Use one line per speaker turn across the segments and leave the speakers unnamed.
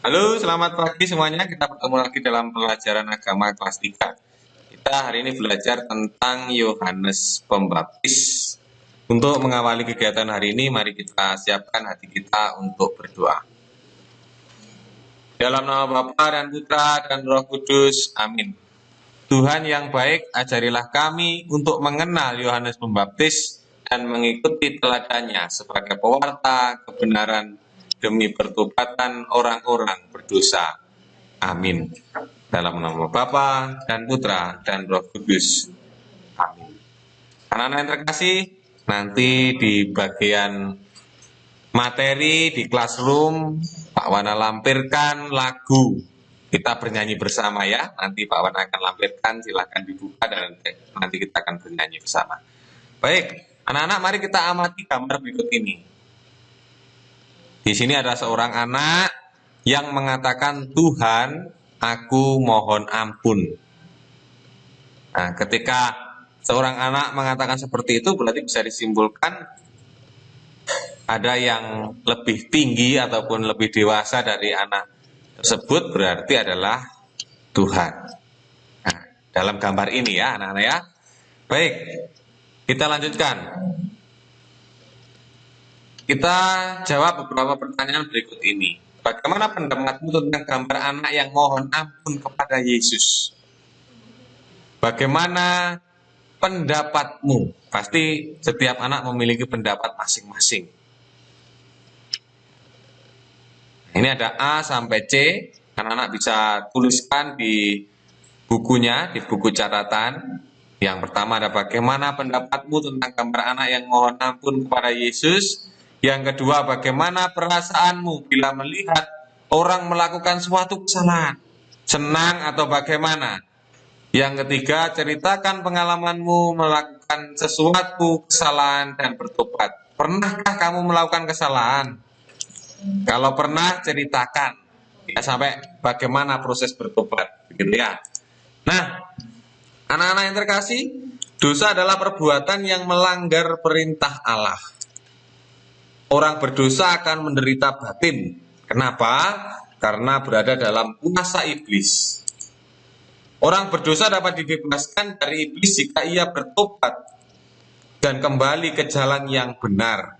Halo, selamat pagi semuanya. Kita bertemu lagi dalam pelajaran agama kelas 3. Kita hari ini belajar tentang Yohanes Pembaptis. Untuk mengawali kegiatan hari ini, mari kita siapkan hati kita untuk berdoa. Dalam nama Bapa dan Putra dan Roh Kudus, amin. Tuhan yang baik, ajarilah kami untuk mengenal Yohanes Pembaptis dan mengikuti teladannya sebagai pewarta kebenaran demi pertobatan orang-orang berdosa. Amin. Dalam nama Bapa dan Putra dan Roh Kudus. Amin. Anak-anak yang terkasih, nanti di bagian materi di classroom, Pak Wana lampirkan lagu. Kita bernyanyi bersama ya. Nanti Pak Wana akan lampirkan, silakan dibuka dan nanti kita akan bernyanyi bersama. Baik, anak-anak mari kita amati gambar berikut ini. Di sini ada seorang anak yang mengatakan, Tuhan, aku mohon ampun. Nah, ketika seorang anak mengatakan seperti itu, berarti bisa disimpulkan ada yang lebih tinggi ataupun lebih dewasa dari anak tersebut, berarti adalah Tuhan. Nah, dalam gambar ini ya anak-anak ya. Baik, kita lanjutkan. Kita jawab beberapa pertanyaan berikut ini. Bagaimana pendapatmu tentang gambar anak yang mohon ampun kepada Yesus? Bagaimana pendapatmu? Pasti setiap anak memiliki pendapat masing-masing. Ini ada A sampai C. Anak-anak bisa tuliskan di bukunya, di buku catatan. Yang pertama ada bagaimana pendapatmu tentang gambar anak yang mohon ampun kepada Yesus. Yang kedua, bagaimana perasaanmu bila melihat orang melakukan suatu kesalahan? Senang atau bagaimana? Yang ketiga, ceritakan pengalamanmu melakukan sesuatu kesalahan dan bertobat. Pernahkah kamu melakukan kesalahan? Kalau pernah, ceritakan ya sampai bagaimana proses bertobat, gitu ya. Nah, anak-anak yang terkasih, dosa adalah perbuatan yang melanggar perintah Allah. Orang berdosa akan menderita batin. Kenapa? Karena berada dalam kuasa iblis. Orang berdosa dapat dibebaskan dari iblis jika ia bertobat dan kembali ke jalan yang benar.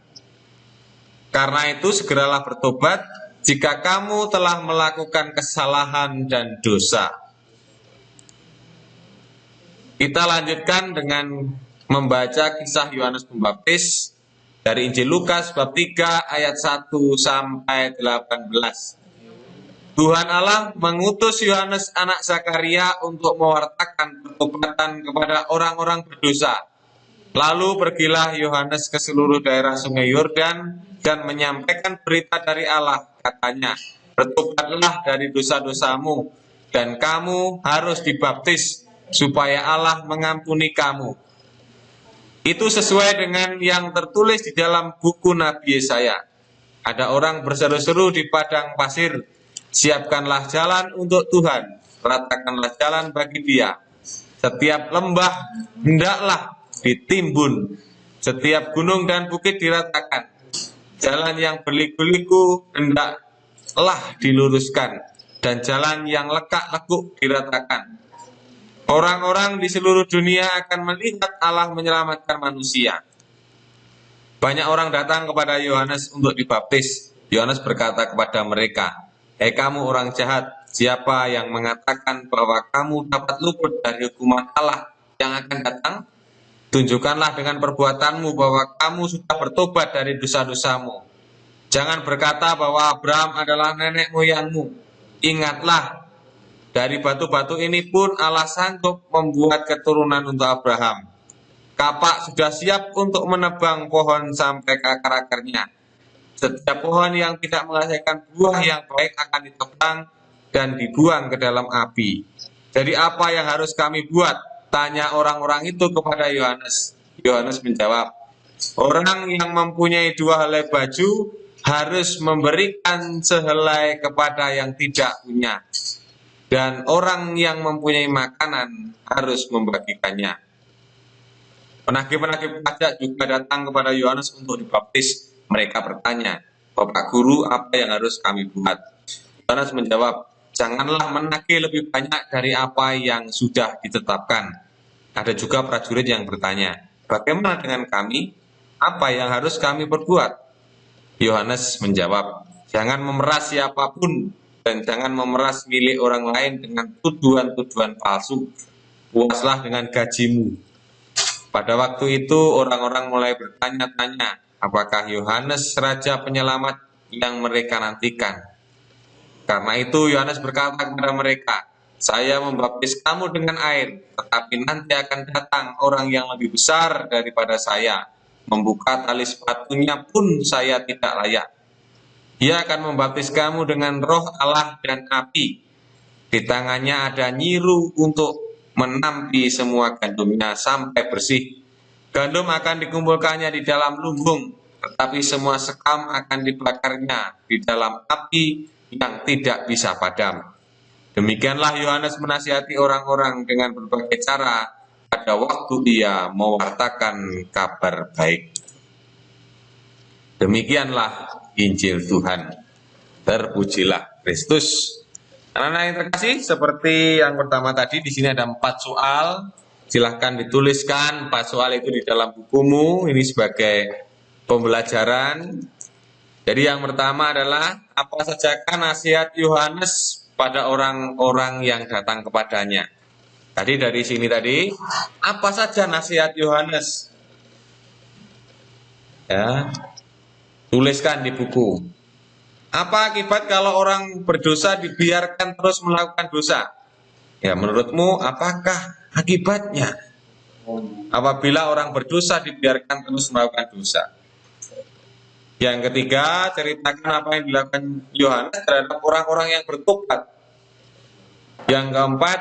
Karena itu segeralah bertobat jika kamu telah melakukan kesalahan dan dosa. Kita lanjutkan dengan membaca kisah Yohanes Pembaptis dari Injil Lukas bab 3 ayat 1 sampai 18. Tuhan Allah mengutus Yohanes anak Zakaria untuk mewartakan pertobatan kepada orang-orang berdosa. Lalu pergilah Yohanes ke seluruh daerah Sungai Yordan dan menyampaikan berita dari Allah. Katanya, bertobatlah dari dosa-dosamu dan kamu harus dibaptis supaya Allah mengampuni kamu. Itu sesuai dengan yang tertulis di dalam buku Nabi Yesaya. Ada orang berseru-seru di padang pasir, siapkanlah jalan untuk Tuhan, ratakanlah jalan bagi Dia. Setiap lembah hendaklah ditimbun, setiap gunung dan bukit diratakan. Jalan yang berliku-liku hendaklah diluruskan, dan jalan yang lekak-lekuk diratakan. Orang-orang di seluruh dunia akan melihat Allah menyelamatkan manusia. Banyak orang datang kepada Yohanes untuk dibaptis. Yohanes berkata kepada mereka, "Hei kamu orang jahat, siapa yang mengatakan bahwa kamu dapat luput dari hukuman Allah yang akan datang? Tunjukkanlah dengan perbuatanmu bahwa kamu sudah bertobat dari dosa-dosamu. Jangan berkata bahwa Abraham adalah nenek moyangmu. Ingatlah, dari batu-batu ini pun Allah sanggup membuat keturunan untuk Abraham. Kapak sudah siap untuk menebang pohon sampai ke akar-akarnya. Setiap pohon yang tidak menghasilkan buah yang baik akan ditebang dan dibuang ke dalam api. Jadi apa yang harus kami buat?" Tanya orang-orang itu kepada Yohanes. Yohanes menjawab, "Orang yang mempunyai 2 helai baju harus memberikan sehelai kepada yang tidak punya. Dan orang yang mempunyai makanan harus membagikannya." Penagih-penagih pajak juga datang kepada Yohanes untuk dibaptis. Mereka bertanya, "Bapak Guru, apa yang harus kami buat?" Yohanes menjawab, janganlah menagih lebih banyak dari apa yang sudah ditetapkan. Ada juga prajurit yang bertanya, bagaimana dengan kami? Apa yang harus kami perbuat? Yohanes menjawab, jangan memeras siapapun dan jangan memeras milik orang lain dengan tuduhan-tuduhan palsu. Puaslah dengan gajimu. Pada waktu itu orang-orang mulai bertanya-tanya, apakah Yohanes Raja Penyelamat yang mereka nantikan? Karena itu Yohanes berkata kepada mereka, saya membaptis kamu dengan air, tetapi nanti akan datang orang yang lebih besar daripada saya. Membuka tali sepatunya pun saya tidak layak. Dia akan membaptis kamu dengan roh Allah dan api. Di tangannya ada nyiru untuk menampi semua gandumnya sampai bersih. Gandum akan dikumpulkannya di dalam lumbung, tetapi semua sekam akan dibakarnya di dalam api yang tidak bisa padam. Demikianlah Yohanes menasihati orang-orang dengan berbagai cara pada waktu ia mewartakan kabar baik. Demikianlah Injil Tuhan. Terpujilah Kristus. Anak-anak yang terkasih, seperti yang pertama tadi, di sini ada 4 soal. Silahkan dituliskan 4 soal itu di dalam bukumu. Ini sebagai pembelajaran. Jadi yang pertama adalah, apa sajakah nasihat Yohanes pada orang-orang yang datang kepadanya? Tadi dari sini tadi, apa saja nasihat Yohanes? Ya, tuliskan di buku. Apa akibat kalau orang berdosa dibiarkan terus melakukan dosa? Ya, menurutmu apakah akibatnya apabila orang berdosa dibiarkan terus melakukan dosa? Yang ketiga, ceritakan apa yang dilakukan Yohanes terhadap orang-orang yang bertobat. Yang keempat,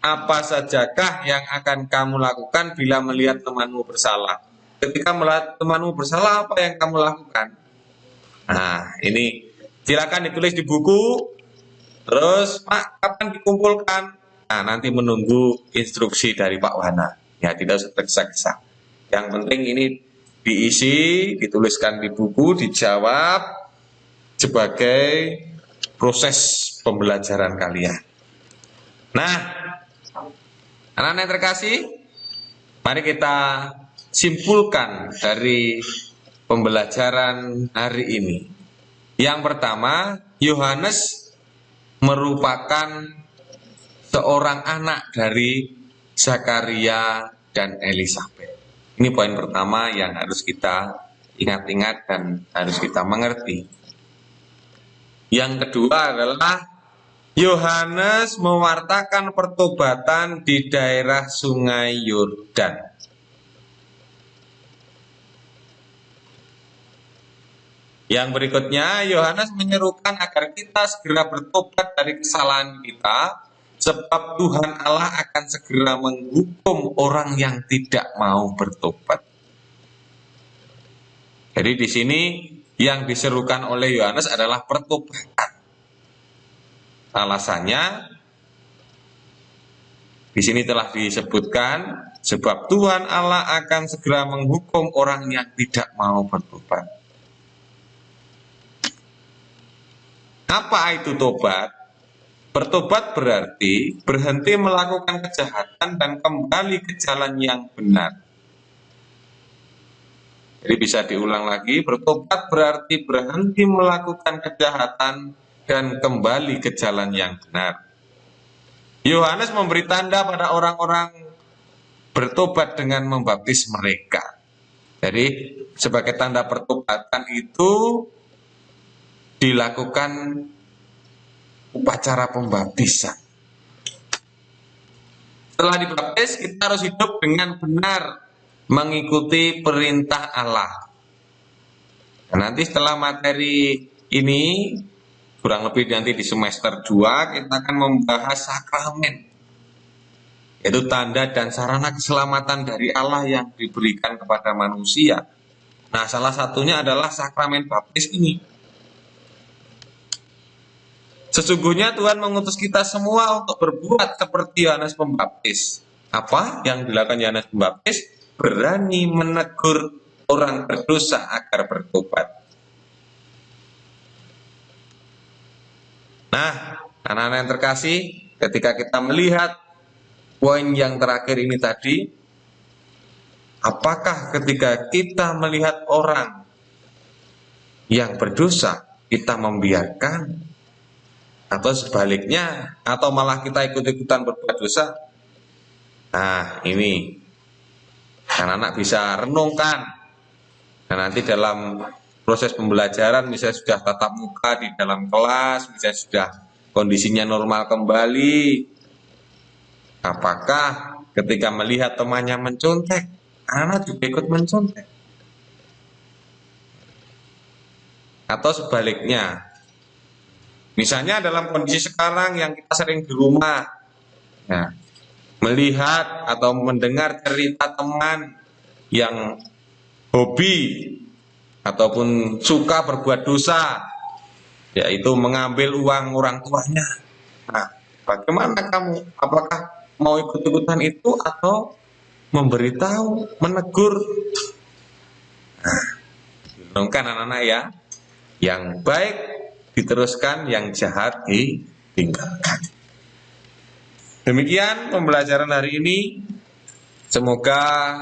apa sajakah yang akan kamu lakukan bila melihat temanmu bersalah? Ketika melihat temanmu bersalah, apa yang kamu lakukan? Nah, ini silakan ditulis di buku. Terus, Pak, kapan dikumpulkan? Nah, nanti menunggu instruksi dari Pak Wana. Ya, tidak usah tergesa-gesa. Yang penting ini diisi, dituliskan di buku, dijawab sebagai proses pembelajaran kalian. Nah, anak-anak yang terkasih, mari kita simpulkan dari pembelajaran hari ini. Yang pertama, Yohanes merupakan seorang anak dari Zakaria dan Elisabet. Ini poin pertama yang harus kita ingat-ingat dan harus kita mengerti. Yang kedua adalah Yohanes mewartakan pertobatan di daerah Sungai Yordan. Yang berikutnya, Yohanes menyerukan agar kita segera bertobat dari kesalahan kita, sebab Tuhan Allah akan segera menghukum orang yang tidak mau bertobat. Jadi di sini yang diserukan oleh Yohanes adalah pertobatan. Alasannya di sini telah disebutkan, sebab Tuhan Allah akan segera menghukum orang yang tidak mau bertobat. Apa itu tobat? Bertobat berarti berhenti melakukan kejahatan dan kembali ke jalan yang benar. Jadi bisa diulang lagi, bertobat berarti berhenti melakukan kejahatan dan kembali ke jalan yang benar. Yohanes memberi tanda pada orang-orang bertobat dengan membaptis mereka. Jadi sebagai tanda pertobatan itu dilakukan upacara pembaptisan. Setelah dibaptis, kita harus hidup dengan benar mengikuti perintah Allah. Dan nanti setelah materi ini, kurang lebih nanti di semester 2, kita akan membahas sakramen, yaitu tanda dan sarana keselamatan dari Allah yang diberikan kepada manusia. Nah, salah satunya adalah sakramen baptis ini. Sesungguhnya Tuhan mengutus kita semua untuk berbuat seperti Yohanes Pembaptis. Apa yang dilakukan Yohanes Pembaptis? Berani menegur orang berdosa agar bertobat. Nah, anak-anak yang terkasih, ketika kita melihat poin yang terakhir ini tadi, apakah ketika kita melihat orang yang berdosa, kita membiarkan, atau sebaliknya, atau malah kita ikut-ikutan berbuat dosa? Nah, ini anak-anak bisa renungkan. Nah, nanti dalam proses pembelajaran, misalnya sudah tatap muka di dalam kelas, misalnya sudah kondisinya normal kembali, apakah ketika melihat temannya mencontek, anak juga ikut mencontek? Atau sebaliknya, misalnya dalam kondisi sekarang yang kita sering di rumah, ya, melihat atau mendengar cerita teman yang hobi ataupun suka berbuat dosa, yaitu mengambil uang orang tuanya. Nah, bagaimana kamu? Apakah mau ikut-ikutan itu atau memberitahu, menegur? Nah, renungkan anak-anak ya. Yang baik diteruskan, yang jahat ditinggalkan. Demikian pembelajaran hari ini. Semoga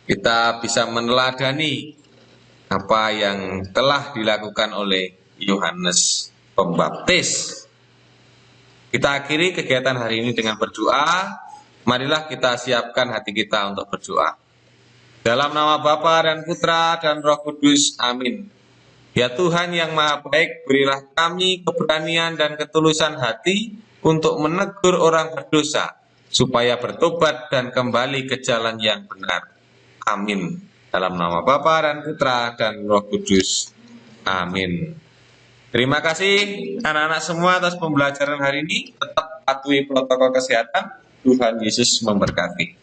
kita bisa meneladani apa yang telah dilakukan oleh Yohanes Pembaptis. Kita akhiri kegiatan hari ini dengan berdoa. Marilah kita siapkan hati kita untuk berdoa. Dalam nama Bapa dan Putra dan Roh Kudus, amin. Ya Tuhan yang Maha Baik, berilah kami keberanian dan ketulusan hati untuk menegur orang berdosa, supaya bertobat dan kembali ke jalan yang benar. Amin. Dalam nama Bapa dan Putra dan Roh Kudus. Amin. Terima kasih anak-anak semua atas pembelajaran hari ini. Tetap patuhi protokol kesehatan. Tuhan Yesus memberkati.